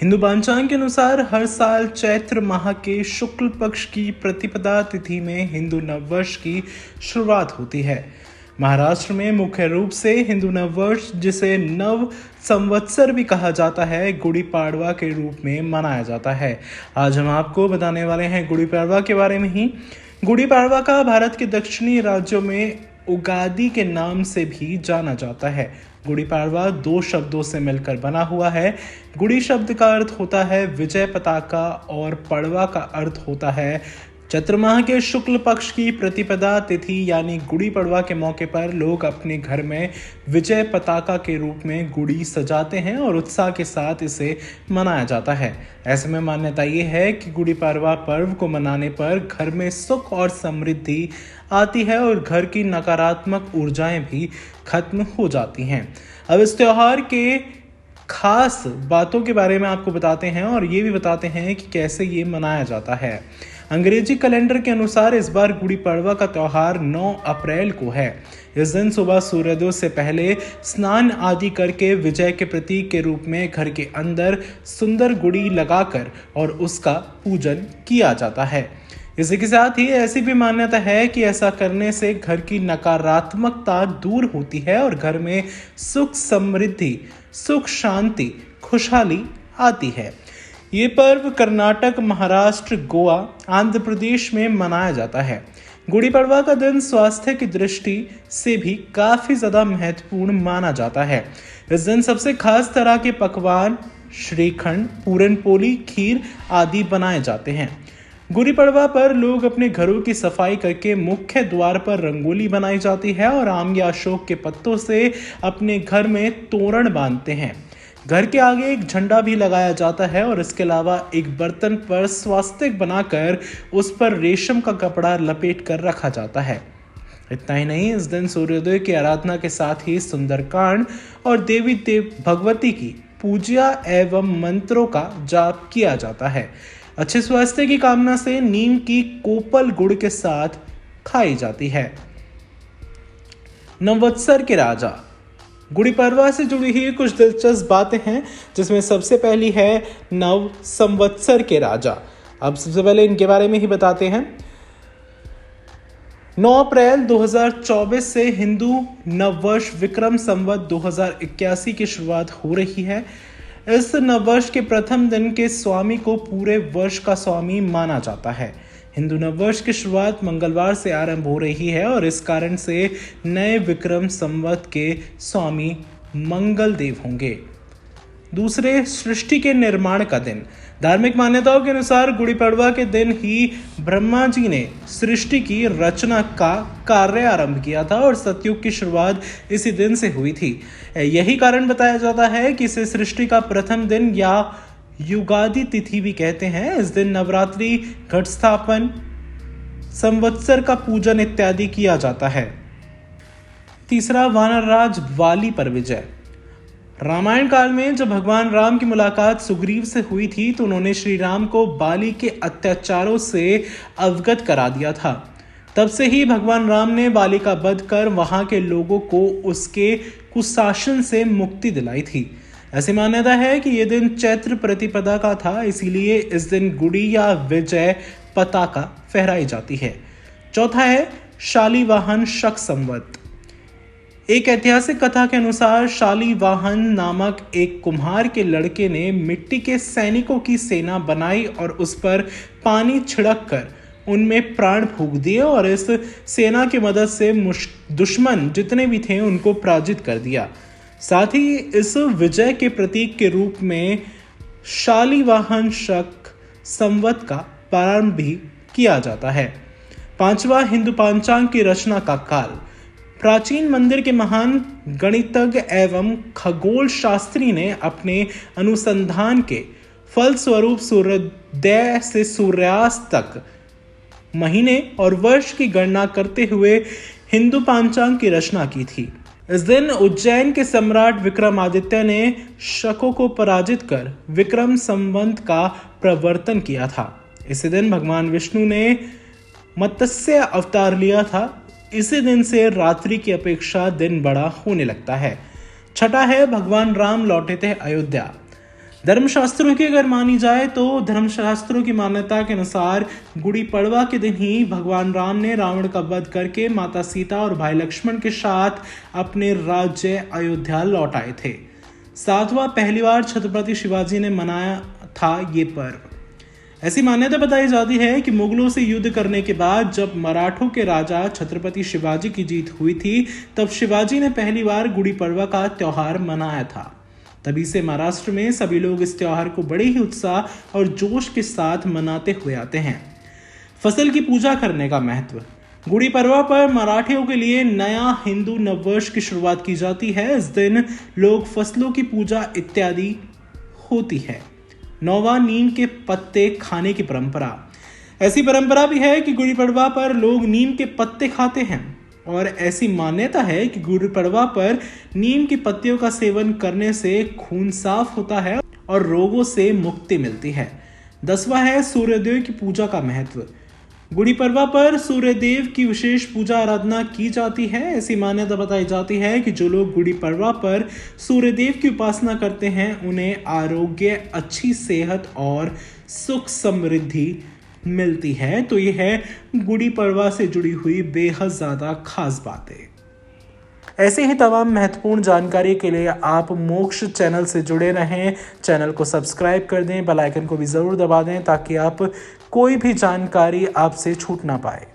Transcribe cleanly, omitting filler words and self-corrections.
हिंदू पंचांग के अनुसार हर साल चैत्र माह के शुक्ल पक्ष की प्रतिपदा तिथि में हिंदू नववर्ष की शुरुआत होती है। महाराष्ट्र में मुख्य रूप से हिंदू नववर्ष, जिसे नव संवत्सर भी कहा जाता है, गुड़ी पाड़वा के रूप में मनाया जाता है। आज हम आपको बताने वाले हैं गुड़ी पाड़वा के बारे में ही। गुड़ी पाड़वा का भारत के दक्षिणी राज्यों में उगादी के नाम से भी जाना जाता है। गुड़ी पाड़वा दो शब्दों से मिलकर बना हुआ है। गुड़ी शब्द का अर्थ होता है विजय पताका और पड़वा का अर्थ होता है चैत्र माह के शुक्ल पक्ष की प्रतिपदा तिथि यानी गुड़ी पड़वा के मौके पर लोग अपने घर में विजय पताका के रूप में गुड़ी सजाते हैं और उत्साह के साथ इसे मनाया जाता है। ऐसे में मान्यता ये है कि गुड़ी पड़वा पर्व को मनाने पर घर में सुख और समृद्धि आती है और घर की नकारात्मक ऊर्जाएं भी खत्म हो जाती हैं। अब इस त्योहार के खास बातों के बारे में आपको बताते हैं और ये भी बताते हैं कि कैसे ये मनाया जाता है। अंग्रेजी कैलेंडर के अनुसार इस बार गुड़ी पड़वा का त्योहार 9 अप्रैल को है। इस दिन सुबह सूर्योदय से पहले स्नान आदि करके विजय के प्रतीक के रूप में घर के अंदर सुंदर गुड़ी लगाकर और उसका पूजन किया जाता है। इसी के साथ ही ऐसी भी मान्यता है कि ऐसा करने से घर की नकारात्मकता दूर होती है और घर में सुख समृद्धि, सुख शांति, खुशहाली आती है। ये पर्व कर्नाटक, महाराष्ट्र, गोवा, आंध्र प्रदेश में मनाया जाता है। गुड़ी पड़वा का दिन स्वास्थ्य की दृष्टि से भी काफी ज्यादा महत्वपूर्ण माना जाता है। इस दिन सबसे खास तरह के पकवान श्रीखंड, पूरन पोली, खीर आदि बनाए जाते हैं। गुड़ी पड़वा पर लोग अपने घरों की सफाई करके मुख्य द्वार पर रंगोली बनाई जाती है और आम या अशोक के पत्तों से अपने घर में तोरण बांधते हैं। घर के आगे एक झंडा भी लगाया जाता है और इसके अलावा एक बर्तन पर स्वास्तिक बनाकर उस पर रेशम का कपड़ा लपेट कर रखा जाता है। इतना ही नहीं, इस दिन सूर्योदय की आराधना के साथ ही सुंदरकांड और देवी भगवती की पूजा एवं मंत्रों का जाप किया जाता है। अच्छे स्वास्थ्य की कामना से नीम की कोपल गुड़ के साथ खाई जाती है। नववत्सर के राजा। गुड़ी पड़वा से जुड़ी हुई कुछ दिलचस्प बातें हैं, जिसमें सबसे पहली है नव संवत्सर के राजा। अब सबसे पहले इनके बारे में ही बताते हैं। 9 अप्रैल 2024 से हिंदू नववर्ष विक्रम संवत 2081 की शुरुआत हो रही है। इस नववर्ष के प्रथम दिन के स्वामी को पूरे वर्ष का स्वामी माना जाता है। हिंदू नववर्ष की शुरुआत मंगलवार से आरंभ हो रही है और इस कारण से नए विक्रम संवत के स्वामी मंगल देव होंगे। दूसरे, सृष्टि के निर्माण का दिन। धार्मिक मान्यताओं के अनुसार गुड़ी पड़वा के दिन ही ब्रह्मा जी ने सृष्टि की रचना का कार्य आरंभ किया था और सतयुग की शुरुआत इसी दिन से हुई थी। यही कारण बताया जाता है कि इसे सृष्टि का प्रथम दिन या युगादि तिथि भी कहते हैं। इस दिन नवरात्रि, घट स्थापन, संवत्सर का पूजन इत्यादि किया जाता है। तीसरा, वानरराज वाली पर विजय। रामायण काल में जब भगवान राम की मुलाकात सुग्रीव से हुई थी तो उन्होंने श्री राम को बाली के अत्याचारों से अवगत करा दिया था। तब से ही भगवान राम ने बाली का वध कर वहां के लोगों को उसके कुशासन से मुक्ति दिलाई थी। ऐसी मान्यता है कि यह दिन चैत्र प्रतिपदा का था, इसीलिए इस दिन गुड़ी या विजय पताका फहराई जाती है। चौथा है शालीवाहन शक संवत। एक ऐतिहासिक कथा के अनुसार शालीवाहन नामक एक कुम्हार के लड़के ने मिट्टी के सैनिकों की सेना बनाई और उस पर पानी छिड़क कर उनमें प्राण फूंक दिए और इस सेना की मदद से दुश्मन जितने भी थे उनको पराजित कर दिया। साथ ही इस विजय के प्रतीक के रूप में शालीवाहन शक संवत का प्रारंभ भी किया जाता है। पांचवा, हिंदू पंचांग की रचना का काल। प्राचीन मंदिर के महान गणितज्ञ एवं खगोल शास्त्री ने अपने अनुसंधान के फलस्वरूप सूर्योदय से सूर्यास्त तक महीने और वर्ष की गणना करते हुए हिंदू पंचांग की रचना की थी। इस दिन उज्जैन के सम्राट विक्रमादित्य ने शकों को पराजित कर विक्रम संवत का प्रवर्तन किया था। इसी दिन भगवान विष्णु ने मत्स्य अवतार लिया था। इसी दिन से रात्रि की अपेक्षा दिन बड़ा होने लगता है। छठा है भगवान राम लौटे थे अयोध्या। धर्मशास्त्रों की अगर मानी जाए तो धर्मशास्त्रों की मान्यता के अनुसार गुड़ी पड़वा के दिन ही भगवान राम ने रावण का वध करके माता सीता और भाई लक्ष्मण के साथ अपने राज्य अयोध्या लौट आए थे। सातवां पहली बार छत्रपति शिवाजी ने मनाया था ये पर्व। ऐसी मान्यता बताई जाती है कि मुगलों से युद्ध करने के बाद जब मराठों के राजा छत्रपति शिवाजी की जीत हुई थी, तब शिवाजी ने पहली बार गुड़ी पड़वा का त्योहार मनाया था। तभी से महाराष्ट्र में सभी लोग इस त्योहार को बड़े ही उत्साह और जोश के साथ मनाते हुए आते हैं। फसल की पूजा करने का महत्व। गुड़ी पड़वा पर मराठियों के लिए नया हिंदू नववर्ष की शुरुआत की जाती है। इस दिन लोग फसलों की पूजा इत्यादि होती है। नौवा नीम के पत्ते खाने की परंपरा। ऐसी परंपरा भी है कि गुड़ी पड़वा पर लोग नीम के पत्ते खाते हैं और ऐसी मान्यता है कि गुड़ी पड़वा पर नीम की पत्तियों का सेवन करने से खून साफ होता है और रोगों से मुक्ति मिलती है। 10वां है सूर्यदेव की पूजा का महत्व। गुड़ी पड़वा पर सूर्यदेव की विशेष पूजा आराधना की जाती है। ऐसी मान्यता बताई जाती है कि जो लोग गुड़ी पड़वा पर सूर्यदेव की उपासना करते हैं उन्हें आरोग्य, अच्छी सेहत और सुख समृद्धि मिलती है। तो यह है गुड़ी पड़वा से जुड़ी हुई बेहद ज्यादा खास बातें। ऐसे ही तमाम महत्वपूर्ण जानकारी के लिए आप मोक्ष चैनल से जुड़े रहें। चैनल को सब्सक्राइब कर दें, बेल आइकन को भी जरूर दबा दें ताकि आप कोई भी जानकारी आपसे छूट ना पाए।